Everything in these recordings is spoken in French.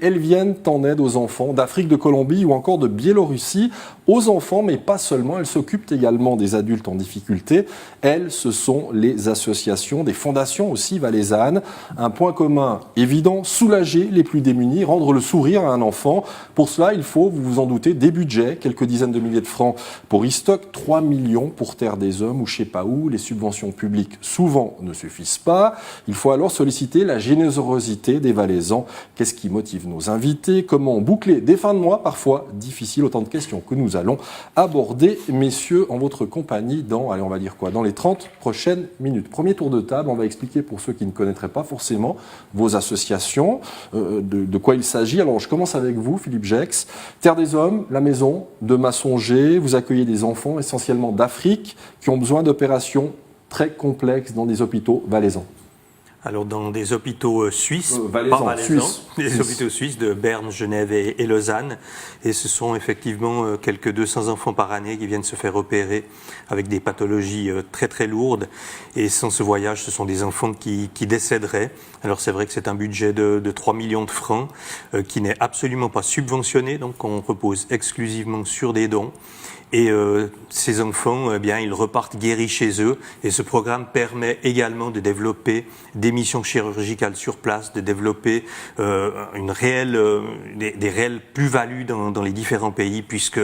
Elles viennent en aide aux enfants d'Afrique, de Colombie ou encore de Biélorussie, aux enfants, mais pas seulement. Elles s'occupent également des adultes en difficulté. Elles, ce sont les associations, des fondations aussi valaisannes. Un point commun évident, soulager les plus démunis, rendre le sourire à un enfant. Pour cela, il faut, vous vous en doutez, des budgets, quelques dizaines de milliers de francs pour Istock, 3 millions pour Terre des Hommes ou je sais pas où. Les subventions publiques, souvent, ne suffisent pas. Il faut alors solliciter la générosité des Valaisans. Qu'est-ce qui motive nos invités, comment boucler des fins de mois parfois difficiles, autant de questions que nous allons aborder, messieurs, en votre compagnie dans, allez, on va dire quoi, dans les 30 prochaines minutes. Premier tour de table, on va expliquer pour ceux qui ne connaîtraient pas forcément vos associations, de quoi il s'agit. Alors je commence avec vous, Philippe Gex. Terre des Hommes, la maison de Massonger, vous accueillez des enfants essentiellement d'Afrique qui ont besoin d'opérations très complexes dans des hôpitaux valaisans. Alors dans des hôpitaux suisses, des hôpitaux suisses de Berne, Genève et Lausanne, et ce sont effectivement quelques 200 enfants par année qui viennent se faire opérer avec des pathologies très très lourdes, et sans ce voyage, ce sont des enfants qui décéderaient. Alors c'est vrai que c'est un budget de 3 millions de francs qui n'est absolument pas subventionné, donc on repose exclusivement sur des dons. Et ces enfants, eh bien, ils repartent guéris chez eux. Et ce programme permet également de développer des missions chirurgicales sur place, de développer des réelles plus-values dans les différents pays, puisque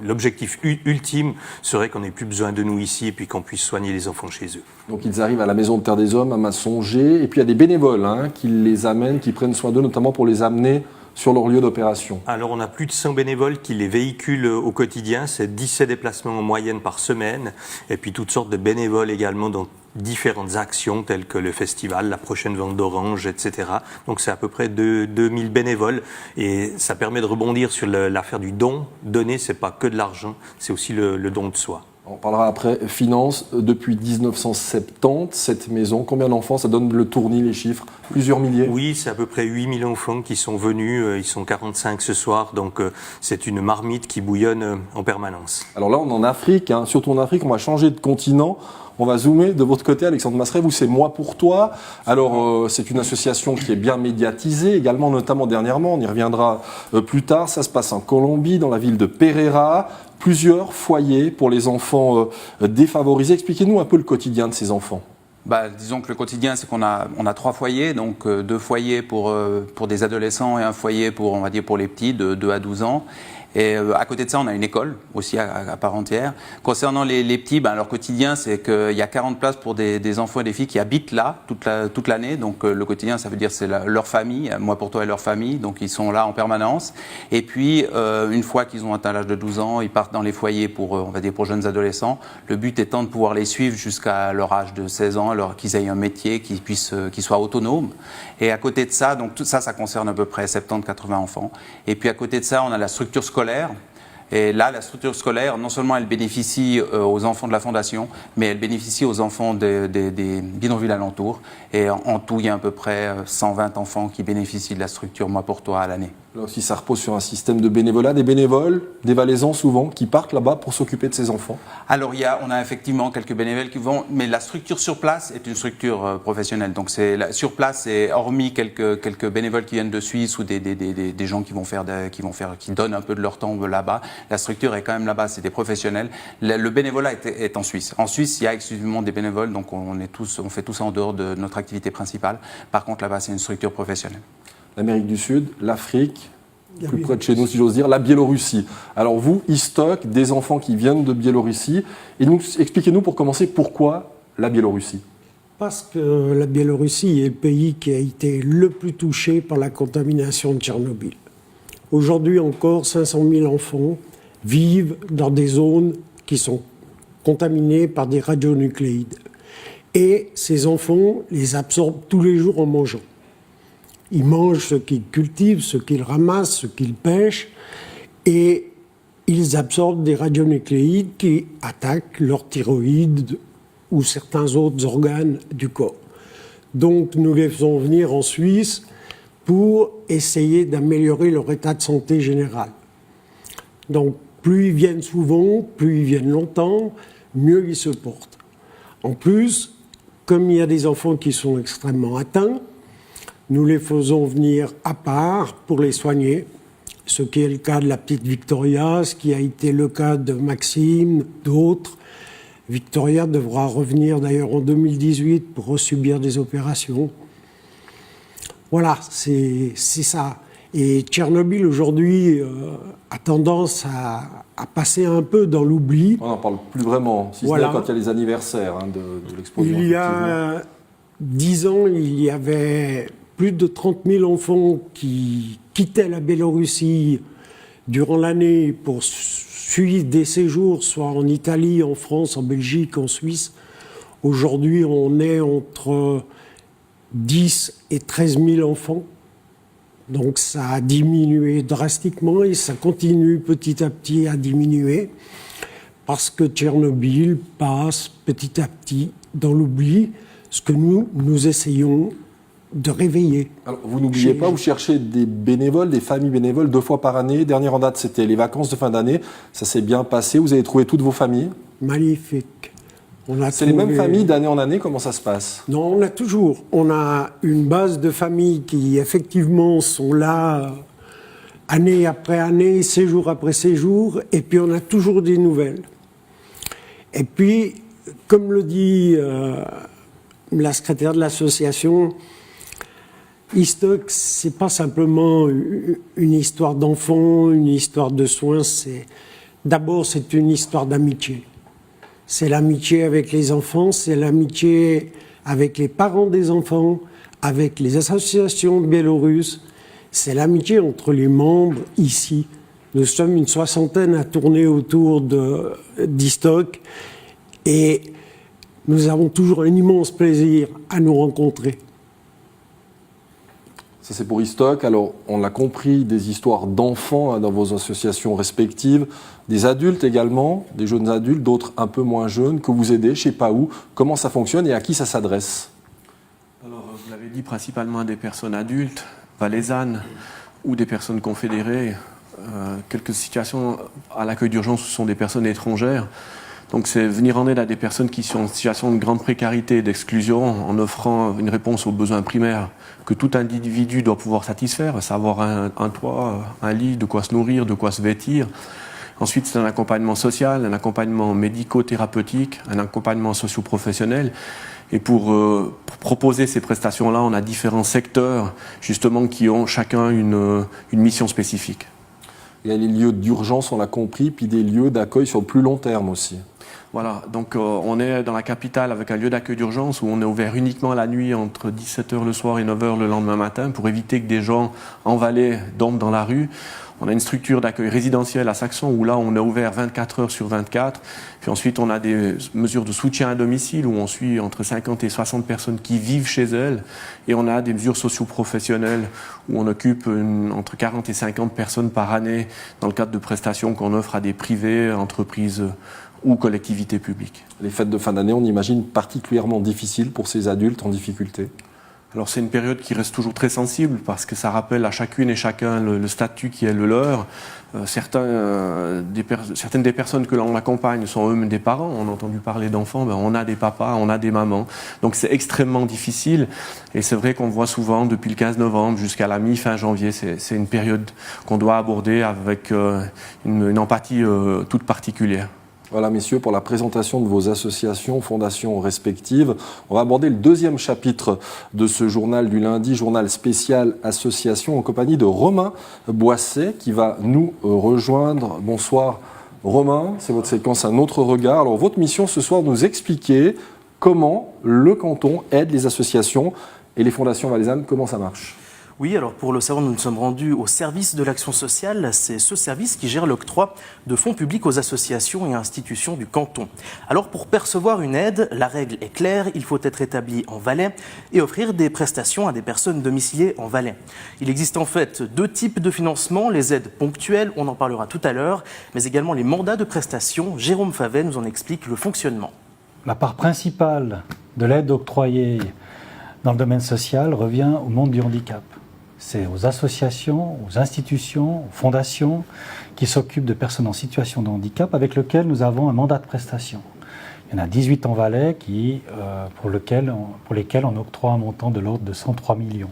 l'objectif ultime serait qu'on n'ait plus besoin de nous ici et puis qu'on puisse soigner les enfants chez eux. Donc ils arrivent à la maison de Terre des Hommes, à Massonger, et puis il y a des bénévoles qui les amènent, qui prennent soin d'eux, notamment pour les amener sur leur lieu d'opération. Alors on a plus de 100 bénévoles qui les véhiculent au quotidien, c'est 17 déplacements en moyenne par semaine, et puis toutes sortes de bénévoles également dans différentes actions telles que le festival, la prochaine vente d'oranges, etc. Donc c'est à peu près 2000 bénévoles, et ça permet de rebondir sur l'affaire du don. Donner, c'est pas que de l'argent, c'est aussi le don de soi. On parlera après finances. Depuis 1970, cette maison, combien d'enfants? Ça donne le tournis, les chiffres, plusieurs milliers? Oui, c'est à peu près 8000 enfants qui sont venus. Ils sont 45 ce soir, donc c'est une marmite qui bouillonne en permanence. Alors là, on est en Afrique, surtout en Afrique, on va changer de continent. On va zoomer de votre côté, Alexandre Masseret, vous c'est Moi pour toi. Alors c'est une association qui est bien médiatisée, également notamment dernièrement, on y reviendra plus tard. Ça se passe en Colombie, dans la ville de Pereira. Plusieurs foyers pour les enfants défavorisés. Expliquez-nous un peu le quotidien de ces enfants. Disons que le quotidien, c'est qu'on a 3 foyers, donc 2 foyers pour des adolescents et un foyer pour les petits de 2 à 12 ans. Et à côté de ça, on a une école aussi à part entière. Concernant les petits, leur quotidien, c'est qu'il y a 40 places pour des enfants et des filles qui habitent là toute l'année. Donc le quotidien, ça veut dire c'est leur famille, Moi pour toi et leur famille. Donc ils sont là en permanence. Et puis une fois qu'ils ont atteint l'âge de 12 ans, ils partent dans les foyers pour jeunes adolescents. Le but étant de pouvoir les suivre jusqu'à leur âge de 16 ans, alors qu'ils aient un métier, qu'ils soient autonomes. Et à côté de ça, donc tout ça, ça concerne à peu près 70-80 enfants. Et puis à côté de ça, on a la structure scolaire. Et là, la structure scolaire, non seulement elle bénéficie aux enfants de la Fondation, mais elle bénéficie aux enfants des bidonvilles alentours. Et en tout, il y a à peu près 120 enfants qui bénéficient de la structure Moi pour toi à l'année. Là aussi, ça repose sur un système de bénévolat. Des bénévoles, des Valaisans souvent, qui partent là-bas pour s'occuper de ces enfants. Alors, on a effectivement quelques bénévoles qui vont, mais la structure sur place est une structure professionnelle. Donc, sur place, et hormis quelques bénévoles qui viennent de Suisse ou des gens qui donnent un peu de leur temps là-bas, la structure est quand même là-bas, c'est des professionnels. Le bénévolat est en Suisse. En Suisse, il y a exclusivement des bénévoles, donc on fait tout ça en dehors de notre activité principale. Par contre, là-bas, c'est une structure professionnelle. L'Amérique du Sud, l'Afrique, plus près de chez nous, si j'ose dire, la Biélorussie. Alors vous, Istock, des enfants qui viennent de Biélorussie. Et expliquez-nous pour commencer, pourquoi la Biélorussie? Parce que la Biélorussie est le pays qui a été le plus touché par la contamination de Tchernobyl. Aujourd'hui encore, 500 000 enfants vivent dans des zones qui sont contaminées par des radionucléides. Et ces enfants les absorbent tous les jours en mangeant. Ils mangent ce qu'ils cultivent, ce qu'ils ramassent, ce qu'ils pêchent, et ils absorbent des radionucléides qui attaquent leur thyroïde ou certains autres organes du corps. Donc nous les faisons venir en Suisse pour essayer d'améliorer leur état de santé général. Donc plus ils viennent souvent, plus ils viennent longtemps, mieux ils se portent. En plus, comme il y a des enfants qui sont extrêmement atteints, nous les faisons venir à part pour les soigner, ce qui est le cas de la petite Victoria, ce qui a été le cas de Maxime, d'autres. Victoria devra revenir d'ailleurs en 2018 pour subir des opérations. Voilà, c'est ça. Et Tchernobyl aujourd'hui a tendance à passer un peu dans l'oubli. On n'en parle plus vraiment, si ce n'est quand il y a les anniversaires de l'explosion. Il y a 10 ans, il y avait plus de 30 000 enfants qui quittaient la Biélorussie durant l'année pour suivre des séjours, soit en Italie, en France, en Belgique, en Suisse. Aujourd'hui, on est entre 10 et 13 000 enfants. Donc ça a diminué drastiquement et ça continue petit à petit à diminuer parce que Tchernobyl passe petit à petit dans l'oubli, ce que nous essayons de réveiller. Alors, vous n'oubliez pas, vous cherchez des bénévoles, des familles bénévoles 2 fois par année. Dernière en date, c'était les vacances de fin d'année. Ça s'est bien passé. Vous avez trouvé toutes vos familles? Magnifique. C'est les mêmes familles d'année en année? Comment ça se passe? Non, on a une base de familles qui effectivement sont là année après année, séjour après séjour, et puis on a toujours des nouvelles. Et puis, comme le dit la secrétaire de l'association, Istock, c'est pas simplement une histoire d'enfants, une histoire de soins, d'abord c'est une histoire d'amitié. C'est l'amitié avec les enfants, c'est l'amitié avec les parents des enfants, avec les associations biélorusses, c'est l'amitié entre les membres ici. Nous sommes une 60aine à tourner autour d'Istock et nous avons toujours un immense plaisir à nous rencontrer. Ça, c'est pour Istock. Alors, on l'a compris, des histoires d'enfants dans vos associations respectives, des adultes également, des jeunes adultes, d'autres un peu moins jeunes, que vous aidez, je ne sais pas où. Comment ça fonctionne et à qui ça s'adresse? Alors, vous l'avez dit, principalement à des personnes adultes, valaisannes ou des personnes confédérées. Quelques situations à l'accueil d'urgence où ce sont des personnes étrangères. Donc c'est venir en aide à des personnes qui sont en situation de grande précarité et d'exclusion en offrant une réponse aux besoins primaires que tout individu doit pouvoir satisfaire, à savoir un toit, un lit, de quoi se nourrir, de quoi se vêtir. Ensuite, c'est un accompagnement social, un accompagnement médico-thérapeutique, un accompagnement socio-professionnel. Et pour proposer ces prestations-là, on a différents secteurs justement qui ont chacun une mission spécifique. Il y a les lieux d'urgence, on l'a compris, puis des lieux d'accueil sur le plus long terme aussi. Voilà, donc on est dans la capitale avec un lieu d'accueil d'urgence où on est ouvert uniquement la nuit entre 17h le soir et 9h le lendemain matin pour éviter que des gens en Valais dorment dans la rue. On a une structure d'accueil résidentielle à Saxon où là on est ouvert 24 heures sur 24. Puis ensuite on a des mesures de soutien à domicile où on suit entre 50 et 60 personnes qui vivent chez elles. Et on a des mesures socio-professionnelles où on occupe entre 40 et 50 personnes par année dans le cadre de prestations qu'on offre à des privés, entreprises ou collectivités publiques. Les fêtes de fin d'année, on imagine particulièrement difficiles pour ces adultes en difficulté. Alors c'est une période qui reste toujours très sensible parce que ça rappelle à chacune et chacun le statut qui est le leur. Certaines des personnes que l'on accompagne sont eux-mêmes des parents. On a entendu parler d'enfants, on a des papas, on a des mamans. Donc c'est extrêmement difficile et c'est vrai qu'on voit souvent depuis le 15 novembre jusqu'à la mi-fin janvier, c'est une période qu'on doit aborder avec une empathie toute particulière. Voilà, messieurs, pour la présentation de vos associations, fondations respectives. On va aborder le deuxième chapitre de ce journal du lundi, journal spécial association, en compagnie de Romain Boisset, qui va nous rejoindre. Bonsoir Romain, c'est votre séquence Un autre regard. Alors, votre mission ce soir, nous expliquer comment le canton aide les associations et les fondations valaisannes, comment ça marche. Oui, alors pour le savoir, nous nous sommes rendus au service de l'action sociale. C'est ce service qui gère l'octroi de fonds publics aux associations et institutions du canton. Alors pour percevoir une aide, la règle est claire, il faut être établi en Valais et offrir des prestations à des personnes domiciliées en Valais. Il existe en fait 2 types de financement, les aides ponctuelles, on en parlera tout à l'heure, mais également les mandats de prestations. Jérôme Favet nous en explique le fonctionnement. La part principale de l'aide octroyée dans le domaine social revient au monde du handicap. C'est aux associations, aux institutions, aux fondations qui s'occupent de personnes en situation de handicap avec lesquelles nous avons un mandat de prestation. Il y en a 18 en Valais pour lesquels on octroie un montant de l'ordre de 103 millions.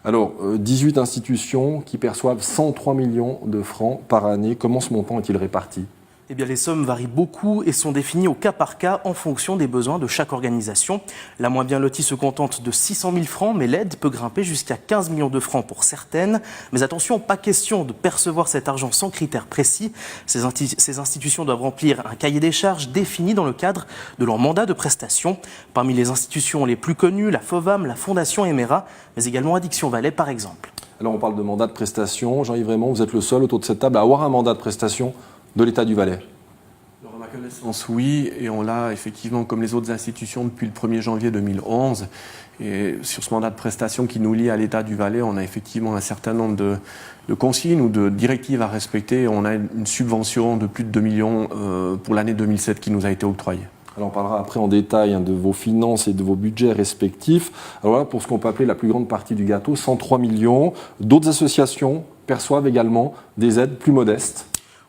Alors, 18 institutions qui perçoivent 103 millions de francs par année. Comment ce montant est-il réparti ? Eh bien, les sommes varient beaucoup et sont définies au cas par cas en fonction des besoins de chaque organisation. La moins bien lotie se contente de 600 000 francs, mais l'aide peut grimper jusqu'à 15 millions de francs pour certaines. Mais attention, pas question de percevoir cet argent sans critères précis. Ces institutions doivent remplir un cahier des charges défini dans le cadre de leur mandat de prestation. Parmi les institutions les plus connues, la FOVAM, la Fondation Emera, mais également Addiction Valais par exemple. Alors, on parle de mandat de prestation. Jean-Yves Raymond, vous êtes le seul autour de cette table à avoir un mandat de prestation de l'État du Valais. Alors, à ma connaissance, oui, et on l'a effectivement comme les autres institutions depuis le 1er janvier 2011. Et sur ce mandat de prestation qui nous lie à l'État du Valais, on a effectivement un certain nombre de consignes ou de directives à respecter. On a une subvention de plus de 2 millions pour l'année 2007 qui nous a été octroyée. Alors on parlera après en détail de vos finances et de vos budgets respectifs. Alors voilà, pour ce qu'on peut appeler la plus grande partie du gâteau, 103 millions. D'autres associations perçoivent également des aides plus modestes.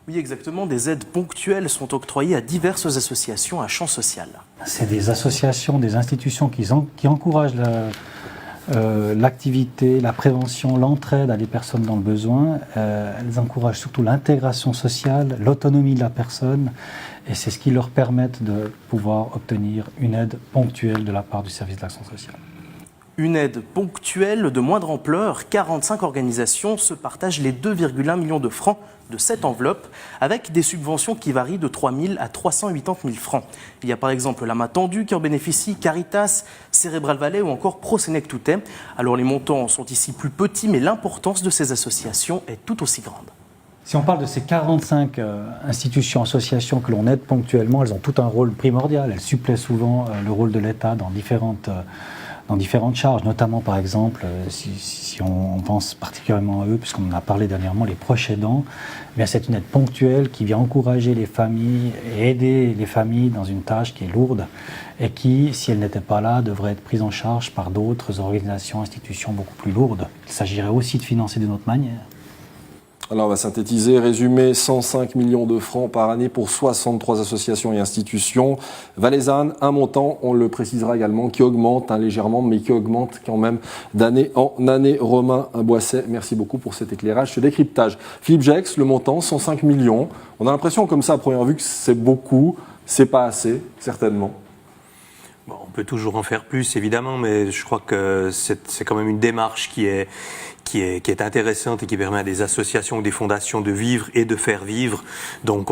Oui, exactement. Des aides ponctuelles sont octroyées à diverses associations à champ social. C'est des associations, des institutions qui encouragent l'activité, la prévention, l'entraide à des personnes dans le besoin. Elles encouragent surtout l'intégration sociale, l'autonomie de la personne. Et c'est ce qui leur permet de pouvoir obtenir une aide ponctuelle de la part du service d'action sociale. Une aide ponctuelle de moindre ampleur, 45 organisations se partagent les 2,1 millions de francs de cette enveloppe, avec des subventions qui varient de 3 000 à 380 000 francs. Il y a par exemple la Main Tendue qui en bénéficie, Caritas, Cérébral Valais ou encore Prosenec-Toutet. Alors les montants sont ici plus petits, mais l'importance de ces associations est tout aussi grande. Si on parle de ces 45 institutions, associations que l'on aide ponctuellement, elles ont tout un rôle primordial. Elles suppléent souvent le rôle de l'État dans différentes charges, notamment par exemple, si on pense particulièrement à eux, puisqu'on en a parlé dernièrement, les proches aidants, eh bien c'est une aide ponctuelle qui vient encourager les familles et aider les familles dans une tâche qui est lourde et qui, si elle n'était pas là, devrait être prise en charge par d'autres organisations, institutions beaucoup plus lourdes. Il s'agirait aussi de financer d'une autre manière. Alors on va synthétiser, résumer, 105 millions de francs par année pour 63 associations et institutions. Valaisanne, un montant, on le précisera également, qui augmente légèrement, mais qui augmente quand même d'année en année. Romain Boisset, merci beaucoup pour cet éclairage, ce décryptage. Philippe Gex, le montant, 105 millions. On a l'impression comme ça à première vue que c'est beaucoup, c'est pas assez, certainement. Bon, on peut toujours en faire plus, évidemment, mais je crois que c'est quand même une démarche qui est intéressante et qui permet à des associations ou des fondations de vivre et de faire vivre. Donc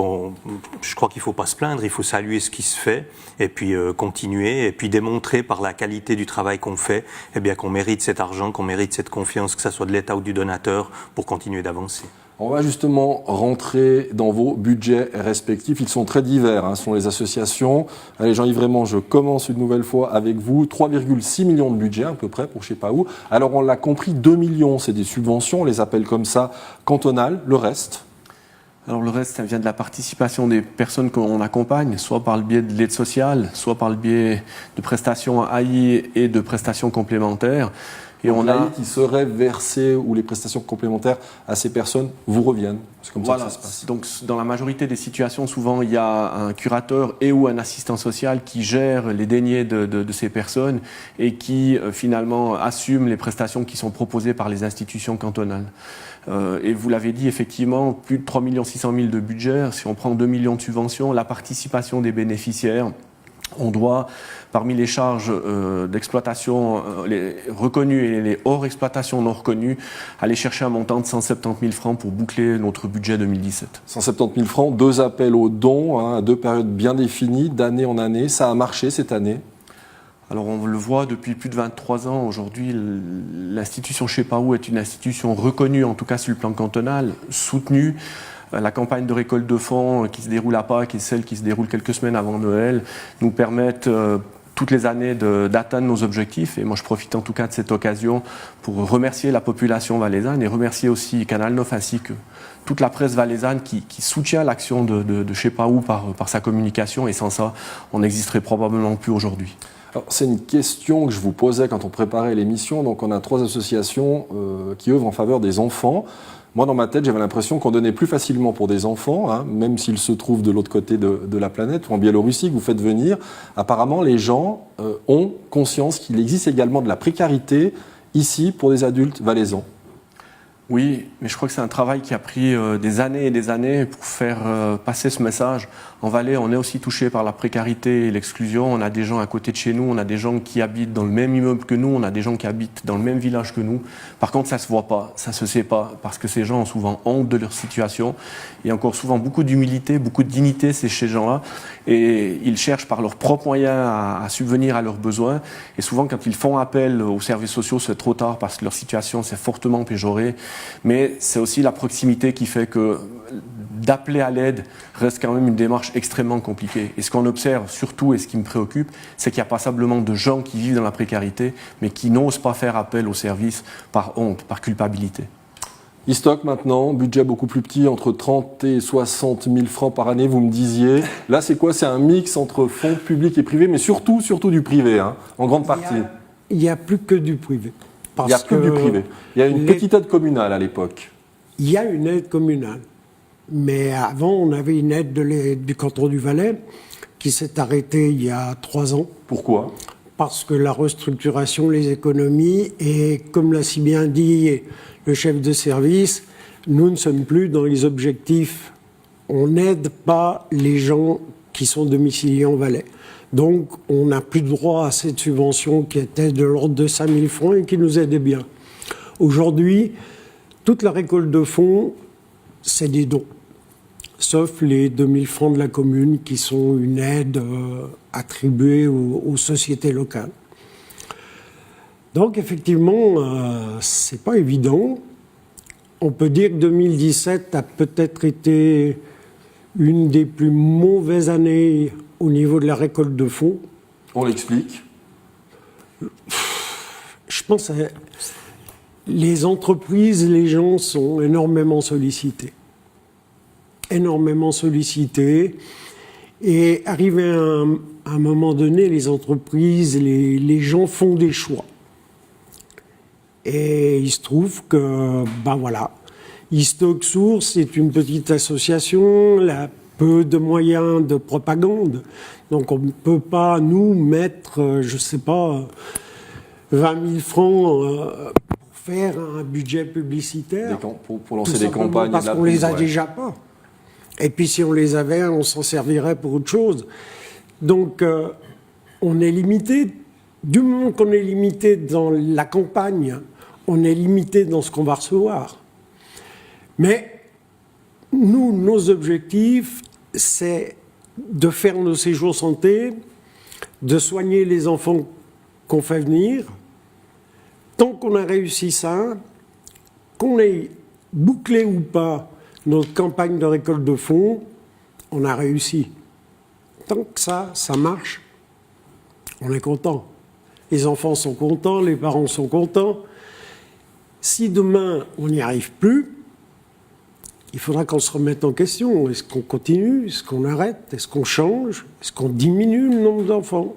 je crois qu'il ne faut pas se plaindre, il faut saluer ce qui se fait et puis continuer et puis démontrer par la qualité du travail qu'on fait eh bien, qu'on mérite cet argent, qu'on mérite cette confiance, que ce soit de l'État ou du donateur, pour continuer d'avancer. On va justement rentrer dans vos budgets respectifs. Ils sont très divers, ce sont les associations. Allez, Jean-Yves Raymond, je commence une nouvelle fois avec vous. 3,6 millions de budget à peu près pour je ne sais pas où. Alors on l'a compris, 2 millions, c'est des subventions, on les appelle comme ça, cantonales. Le reste ? Alors le reste, ça vient de la participation des personnes qu'on accompagne, soit par le biais de l'aide sociale, soit par le biais de prestations AI et de prestations complémentaires. Et on a qui seraient versées ou les prestations complémentaires à ces personnes vous reviennent. C'est comme ça que ça se passe. Donc dans la majorité des situations, souvent il y a un curateur et ou un assistant social qui gère les deniers de ces personnes et qui finalement assume les prestations qui sont proposées par les institutions cantonales. Et vous l'avez dit, effectivement, plus de 3 600 000 de budget. Si on prend 2 millions de subventions, la participation des bénéficiaires, on doit, parmi les charges d'exploitation les reconnues et les hors exploitation non reconnues, aller chercher un montant de 170 000 francs pour boucler notre budget 2017. 170 000 francs, 2 appels aux dons, à 2 périodes bien définies, d'année en année. Ça a marché cette année ? Alors on le voit depuis plus de 23 ans. Aujourd'hui, l'institution Je sais pas où est une institution reconnue, en tout cas sur le plan cantonal, soutenue. La campagne de récolte de fonds qui se déroule à Pâques et celle qui se déroule quelques semaines avant Noël nous permettent toutes les années d'atteindre nos objectifs. Et moi, je profite en tout cas de cette occasion pour remercier la population valaisanne et remercier aussi Canal 9 ainsi que toute la presse valaisanne qui soutient l'action de Je sais pas où par sa communication. Et sans ça, on n'existerait probablement plus aujourd'hui. C'est une question que je vous posais quand on préparait l'émission. Donc, on a 3 associations qui œuvrent en faveur des enfants. Moi, dans ma tête, j'avais l'impression qu'on donnait plus facilement pour des enfants, même s'ils se trouvent de l'autre côté de la planète, ou en Biélorussie, que vous faites venir. Apparemment, les gens ont conscience qu'il existe également de la précarité ici pour des adultes valaisans. Oui, mais je crois que c'est un travail qui a pris des années et des années pour faire passer ce message. En Valais, on est aussi touché par la précarité et l'exclusion. On a des gens à côté de chez nous, on a des gens qui habitent dans le même immeuble que nous, on a des gens qui habitent dans le même village que nous. Par contre, ça se voit pas, ça se sait pas, parce que ces gens ont souvent honte de leur situation. Il y a encore souvent beaucoup d'humilité, beaucoup de dignité chez ces gens-là, et ils cherchent par leurs propres moyens à subvenir à leurs besoins. Et souvent, quand ils font appel aux services sociaux, c'est trop tard parce que leur situation s'est fortement péjorée. Mais c'est aussi la proximité qui fait que d'appeler à l'aide reste quand même une démarche extrêmement compliquée. Et ce qu'on observe surtout, et ce qui me préoccupe, c'est qu'il y a passablement de gens qui vivent dans la précarité, mais qui n'osent pas faire appel aux services par honte, par culpabilité. Istock maintenant, budget beaucoup plus petit, entre 30 et 60 000 francs par année, vous me disiez. Là, c'est quoi? C'est un mix entre fonds publics et privés, mais surtout du privé, hein, en grande partie. Il n'y a plus que du privé. Il n'y a plus du privé. Il y a une petite aide communale à l'époque. Il y a une aide communale. Mais avant, on avait une aide du canton du Valais qui s'est arrêtée il y a 3 ans. Pourquoi? Parce que la restructuration, les économies, et comme l'a si bien dit le chef de service, nous ne sommes plus dans les objectifs. On n'aide pas les gens qui sont domiciliés en Valais. Donc, on n'a plus droit à cette subvention qui était de l'ordre de 5 000 francs et qui nous aidait bien. Aujourd'hui, toute la récolte de fonds, c'est des dons. Sauf les 2 000 francs de la commune qui sont une aide attribuée aux sociétés locales. Donc, effectivement, c'est pas évident. On peut dire que 2017 a peut-être été une des plus mauvaises années au niveau de la récolte de fonds. On l'explique. Je pense que les entreprises, les gens sont énormément sollicités. Énormément sollicités. Et arrivé à un moment donné, les entreprises, les gens font des choix. Et il se trouve que, ben voilà, Istock Source est une petite association, elle a peu de moyens de propagande. Donc on ne peut pas, nous, mettre, je ne sais pas, 20 000 francs pour faire un budget publicitaire. Pour lancer des campagnes. Parce qu'on ne les a déjà pas. Et puis si on les avait, on s'en servirait pour autre chose. Donc on est limité. Du moment qu'on est limité dans la campagne, on est limité dans ce qu'on va recevoir. Mais nous, nos objectifs, c'est de faire nos séjours santé, de soigner les enfants qu'on fait venir. Tant qu'on a réussi ça, qu'on ait bouclé ou pas notre campagne de récolte de fonds, on a réussi. Tant que ça marche, on est content. Les enfants sont contents, les parents sont contents. Si demain, on n'y arrive plus, il faudra qu'on se remette en question. Est-ce qu'on continue? Est-ce qu'on arrête? Est-ce qu'on change? Est-ce qu'on diminue le nombre d'enfants?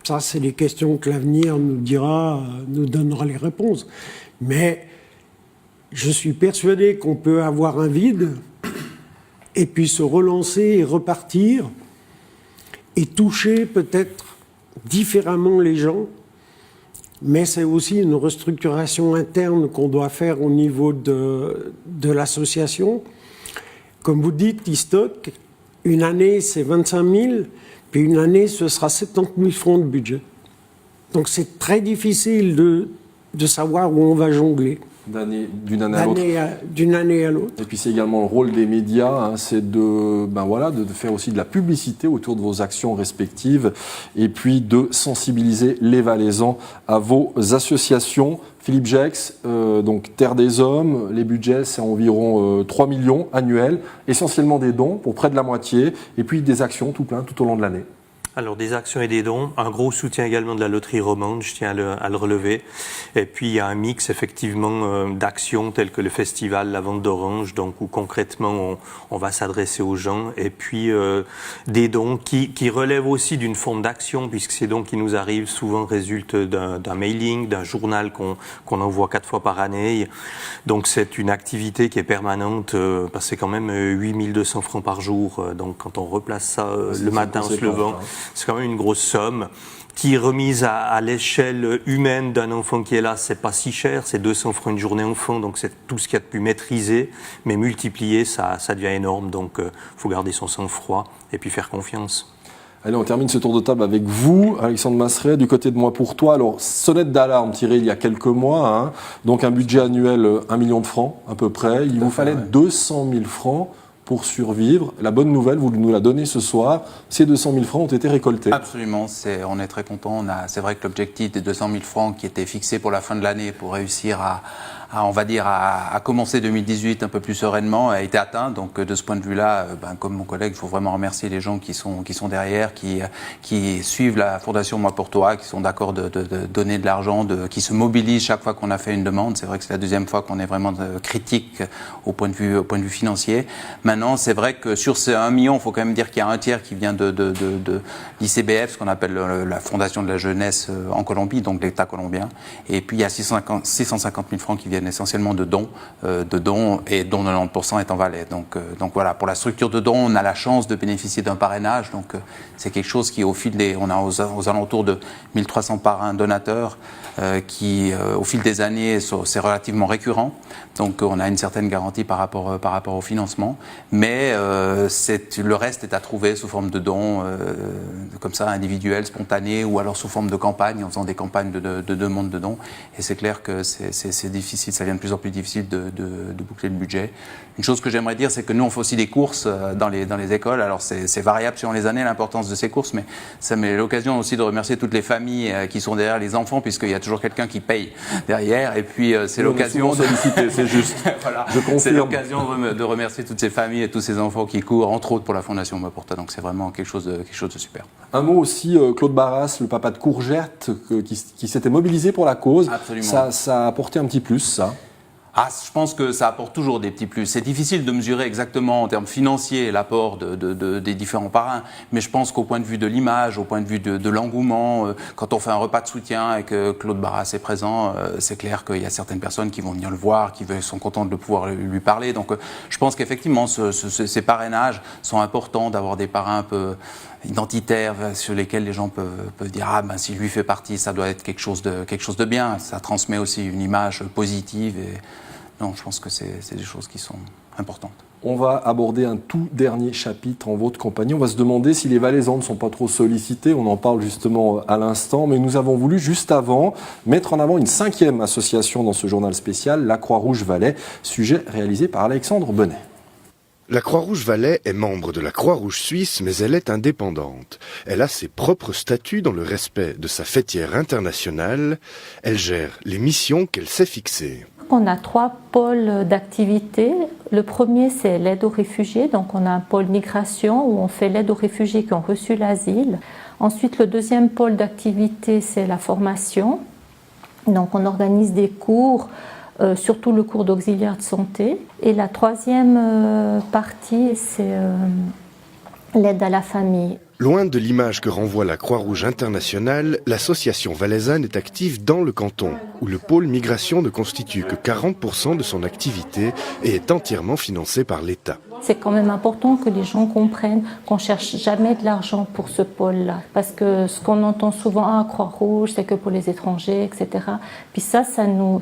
Ça, c'est des questions que l'avenir nous donnera les réponses. Mais je suis persuadé qu'on peut avoir un vide et puis se relancer et repartir et toucher peut-être différemment les gens. Mais c'est aussi une restructuration interne qu'on doit faire au niveau de l'association. Comme vous dites, Istock, une année c'est 25 000, puis une année ce sera 70 000 francs de budget. Donc c'est très difficile de savoir où on va jongler. D'une année à l'autre. D'une année à l'autre. Et puis c'est également le rôle des médias, hein, c'est de faire aussi de la publicité autour de vos actions respectives et puis de sensibiliser les Valaisans à vos associations. Philippe Gex, donc Terre des Hommes, les budgets c'est environ 3 millions annuels, essentiellement des dons pour près de la moitié et puis des actions tout plein tout au long de l'année. Alors des actions et des dons, un gros soutien également de la loterie romande, je tiens à le relever. Et puis il y a un mix effectivement d'actions telles que le festival, la vente d'oranges, donc où concrètement on va s'adresser aux gens. Et puis des dons qui relèvent aussi d'une forme d'action, puisque ces dons qui nous arrivent souvent résultent d'un mailing, d'un journal qu'on envoie 4 fois par année. Donc c'est une activité qui est permanente, parce que c'est quand même 8 200 francs par jour. Donc quand on replace ça le matin en se levant, c'est quand même une grosse somme qui, remise à l'échelle humaine d'un enfant qui est là, c'est pas si cher, c'est 200 francs une journée enfant, donc c'est tout ce qu'il y a de plus maîtrisé, mais multiplié, ça devient énorme, donc faut garder son sang-froid et puis faire confiance. Allez, on termine ce tour de table avec vous, Alexandre Masseret, du côté de Moi pour toi. Alors, sonnette d'alarme tirée il y a quelques mois, hein, donc un budget annuel 1 million de francs à peu près. Il vous fallait 200 000 francs pour survivre. La bonne nouvelle, vous nous la donnez ce soir, ces 200 000 francs ont été récoltés. Absolument, on est très content. C'est vrai que l'objectif des 200 000 francs qui était fixé pour la fin de l'année pour réussir à commencer 2018 un peu plus sereinement a été atteint. Donc de ce point de vue-là, comme mon collègue, il faut vraiment remercier les gens qui sont derrière, qui suivent la Fondation Moi pour toi, qui sont d'accord de donner de l'argent, qui se mobilisent chaque fois qu'on a fait une demande. C'est vrai que c'est la deuxième fois qu'on est vraiment critique au point de vue financier. Maintenant, c'est vrai que sur ces 1 million, il faut quand même dire qu'il y a un tiers qui vient de l'ICBF, ce qu'on appelle la Fondation de la jeunesse en Colombie, donc l'État colombien. Et puis il y a 650 000 francs qui viennent essentiellement de dons et dont 90% est en Valais. Donc voilà, pour la structure de dons, on a la chance de bénéficier d'un parrainage. Donc c'est quelque chose qui, on a aux alentours de 1300 parrains donateurs qui, au fil des années, c'est relativement récurrent. Donc on a une certaine garantie par rapport au financement. Mais le reste est à trouver sous forme de dons, comme ça, individuels, spontanés, ou alors sous forme de campagne, en faisant des campagnes de demande de dons. Et c'est clair que c'est difficile, ça devient de plus en plus difficile de boucler le budget. Une chose que j'aimerais dire, c'est que nous, on fait aussi des courses dans les écoles. Alors c'est variable selon les années, l'importance de ces courses, mais ça m'est l'occasion aussi de remercier toutes les familles qui sont derrière les enfants, puisqu'il y a toujours quelqu'un qui paye derrière. Et puis c'est l'occasion de solliciter, c'est juste. Voilà. Je confirme. C'est l'occasion de remercier toutes ces familles et tous ces enfants qui courent, entre autres pour la Fondation Moi pour toi. Donc c'est vraiment quelque chose de super. Un mot aussi, Claude Barras, le papa de Courgette, qui s'était mobilisé pour la cause. Absolument. Ça a apporté un petit plus, ça. Je pense que ça apporte toujours des petits plus. C'est difficile de mesurer exactement en termes financiers l'apport des différents parrains, mais je pense qu'au point de vue de l'image, au point de vue de l'engouement, quand on fait un repas de soutien et que Claude Barras est présent, c'est clair qu'il y a certaines personnes qui vont venir le voir, qui sont contentes de pouvoir lui parler. Donc je pense qu'effectivement, ces parrainages sont importants, d'avoir des parrains un peu identitaires sur lesquels les gens peuvent dire si lui fait partie, ça doit être quelque chose de bien. Ça transmet aussi une image positive. Et non, je pense que c'est des choses qui sont importantes. On va aborder un tout dernier chapitre en votre compagnie. On va se demander si les Valaisans ne sont pas trop sollicités. On en parle justement à l'instant, mais nous avons voulu juste avant mettre en avant une 5e association dans ce journal spécial, la Croix-Rouge Valais, sujet réalisé par Alexandre Bonnet. La Croix-Rouge Valais est membre de la Croix-Rouge suisse, mais elle est indépendante. Elle a ses propres statuts dans le respect de sa fêtière internationale. Elle gère les missions qu'elle s'est fixées. On a 3 pôles d'activité. Le premier, c'est l'aide aux réfugiés. Donc, on a un pôle migration où on fait l'aide aux réfugiés qui ont reçu l'asile. Ensuite, le deuxième pôle d'activité, c'est la formation. Donc, on organise des cours, surtout le cours d'auxiliaire de santé. Et la troisième partie, c'est l'aide à la famille. Loin de l'image que renvoie la Croix-Rouge internationale, l'association valaisanne est active dans le canton, où le pôle migration ne constitue que 40% de son activité et est entièrement financé par l'État. C'est quand même important que les gens comprennent qu'on ne cherche jamais de l'argent pour ce pôle-là. Parce que ce qu'on entend souvent, Croix-Rouge, c'est que pour les étrangers, etc. Puis ça nous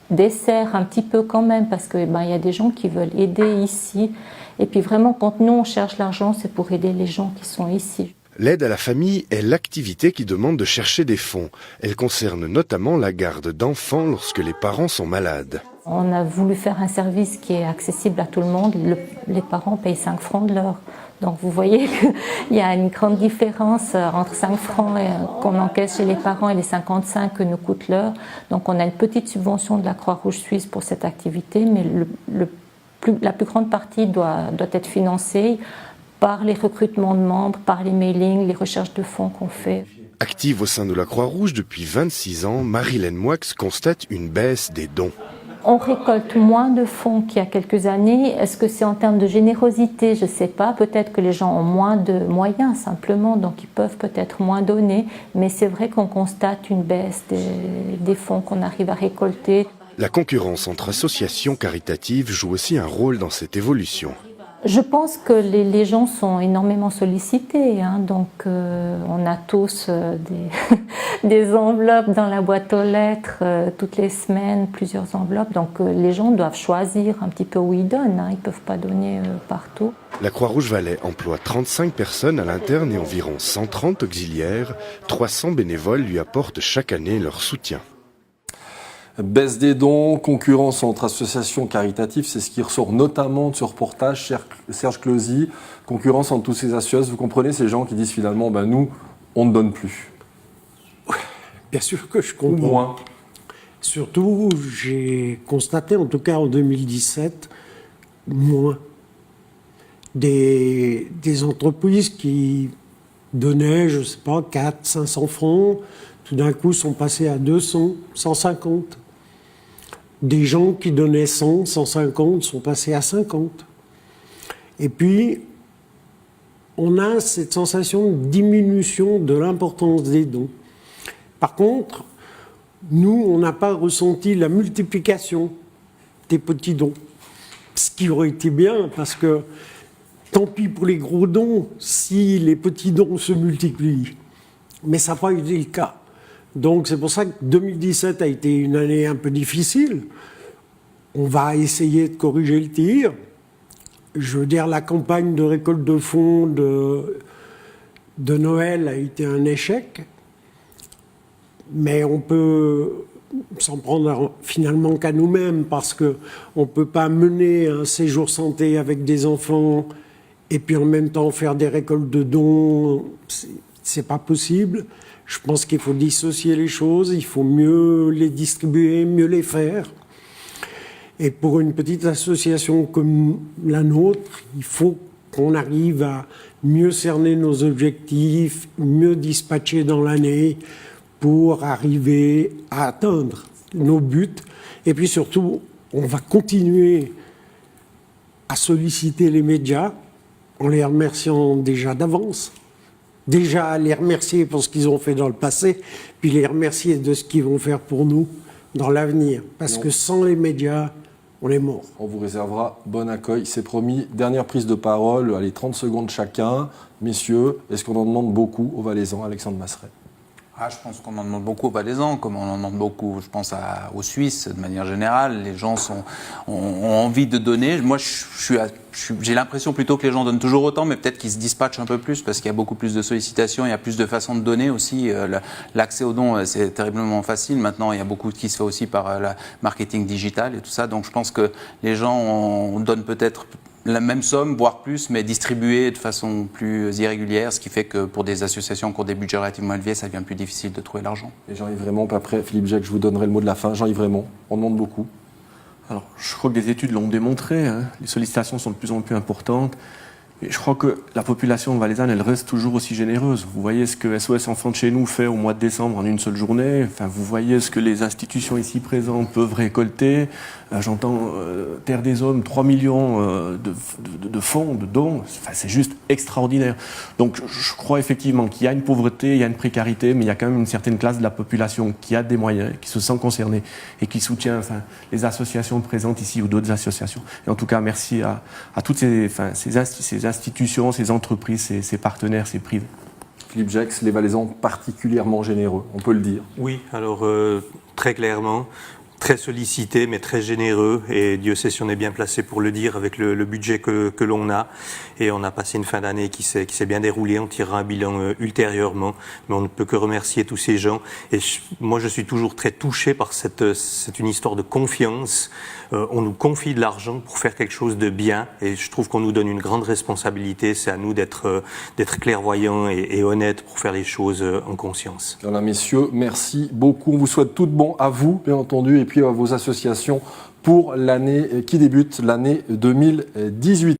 dessert un petit peu quand même, parce qu'il y a des gens qui veulent aider ici. Et puis vraiment, quand nous, on cherche l'argent, c'est pour aider les gens qui sont ici. L'aide à la famille est l'activité qui demande de chercher des fonds. Elle concerne notamment la garde d'enfants lorsque les parents sont malades. On a voulu faire un service qui est accessible à tout le monde. Les parents payent 5 francs de l'heure. Donc vous voyez qu'il y a une grande différence entre 5 francs qu'on encaisse chez les parents et les 55 que nous coûte l'heure. Donc on a une petite subvention de la Croix-Rouge suisse pour cette activité, mais la plus grande partie doit être financée par les recrutements de membres, par les mailings, les recherches de fonds qu'on fait. Active au sein de la Croix-Rouge depuis 26 ans, Marilène Moix constate une baisse des dons. On récolte moins de fonds qu'il y a quelques années. Est-ce que c'est en termes de générosité? Je ne sais pas. Peut-être que les gens ont moins de moyens simplement, donc ils peuvent peut-être moins donner. Mais c'est vrai qu'on constate une baisse des fonds qu'on arrive à récolter. La concurrence entre associations caritatives joue aussi un rôle dans cette évolution. Je pense que les gens sont énormément sollicités, hein, donc on a tous des enveloppes dans la boîte aux lettres toutes les semaines, plusieurs enveloppes, donc les gens doivent choisir un petit peu où ils donnent, hein, ils ne peuvent pas donner partout. La Croix-Rouge Valais emploie 35 personnes à l'interne et environ 130 auxiliaires. 300 bénévoles lui apportent chaque année leur soutien. Baisse des dons, concurrence entre associations caritatives, c'est ce qui ressort notamment de ce reportage, Serge Closy, concurrence entre tous ces associations. Vous comprenez ces gens qui disent finalement, nous, on ne donne plus. Bien sûr que je comprends. Moins. Surtout, j'ai constaté, en tout cas en 2017, moins des entreprises qui donnaient, je ne sais pas, 400, 500 francs, tout d'un coup sont passés à 200, 150. Des gens qui donnaient 100, 150 sont passés à 50. Et puis, on a cette sensation de diminution de l'importance des dons. Par contre, nous, on n'a pas ressenti la multiplication des petits dons. Ce qui aurait été bien, parce que tant pis pour les gros dons si les petits dons se multiplient. Mais ça n'a pas été le cas. Donc c'est pour ça que 2017 a été une année un peu difficile. On va essayer de corriger le tir. Je veux dire, la campagne de récolte de fonds de Noël a été un échec. Mais on peut s'en prendre finalement qu'à nous-mêmes, parce qu'on ne peut pas mener un séjour santé avec des enfants et puis en même temps faire des récoltes de dons. C'est pas possible. Je pense qu'il faut dissocier les choses, il faut mieux les distribuer, mieux les faire. Et pour une petite association comme la nôtre, il faut qu'on arrive à mieux cerner nos objectifs, mieux dispatcher dans l'année pour arriver à atteindre nos buts. Et puis surtout, on va continuer à solliciter les médias en les remerciant déjà d'avance. Déjà les remercier pour ce qu'ils ont fait dans le passé, puis les remercier de ce qu'ils vont faire pour nous dans l'avenir. Parce que sans les médias, on est mort. On vous réservera bon accueil, c'est promis. Dernière prise de parole, allez, 30 secondes chacun. Messieurs, est-ce qu'on en demande beaucoup aux Valaisans? Alexandre Masseret. Je pense qu'on en demande beaucoup aux Valaisans, comme on en demande beaucoup, je pense, aux Suisses de manière générale. Les gens ont envie de donner. Moi, j'ai l'impression plutôt que les gens donnent toujours autant, mais peut-être qu'ils se dispatchent un peu plus parce qu'il y a beaucoup plus de sollicitations, il y a plus de façons de donner aussi. L'accès aux dons, c'est terriblement facile. Maintenant, il y a beaucoup qui se fait aussi par le marketing digital et tout ça. Donc, je pense que les gens donnent peut-être la même somme, voire plus, mais distribuée de façon plus irrégulière, ce qui fait que pour des associations qui ont des budgets relativement élevés, ça devient plus difficile de trouver l'argent. Et Jean-Yves Raymond, pas après, Philippe Jacques, je vous donnerai le mot de la fin. Jean-Yves Raymond, on demande beaucoup. Alors, je crois que des études l'ont démontré, hein. Les sollicitations sont de plus en plus importantes. Et je crois que la population valaisanne, elle reste toujours aussi généreuse. Vous voyez ce que SOS Enfants de chez nous fait au mois de décembre en une seule journée. Enfin, vous voyez ce que les institutions ici présentes peuvent récolter. J'entends Terre des Hommes, 3 millions de fonds, de dons. Enfin, c'est juste extraordinaire. Donc je crois effectivement qu'il y a une pauvreté, il y a une précarité, mais il y a quand même une certaine classe de la population qui a des moyens, qui se sent concernée et qui soutient les associations présentes ici ou d'autres associations. Et en tout cas, merci à toutes ces institutions, ces entreprises, ces partenaires, ces privés. Philippe Jacques, les Valaisans particulièrement généreux, on peut le dire. Oui, alors très clairement, très sollicité mais très généreux, et Dieu sait si on est bien placé pour le dire avec le budget que l'on a. Et on a passé une fin d'année qui s'est bien déroulée, on tirera un bilan ultérieurement, mais on ne peut que remercier tous ces gens. Et moi je suis toujours très touché par c'est une histoire de confiance. On nous confie de l'argent pour faire quelque chose de bien, et je trouve qu'on nous donne une grande responsabilité. C'est à nous d'être clairvoyants et honnêtes pour faire les choses en conscience. Voilà, messieurs, merci beaucoup. On vous souhaite tout de bon à vous, bien entendu, et puis à vos associations pour l'année qui débute, l'année 2018.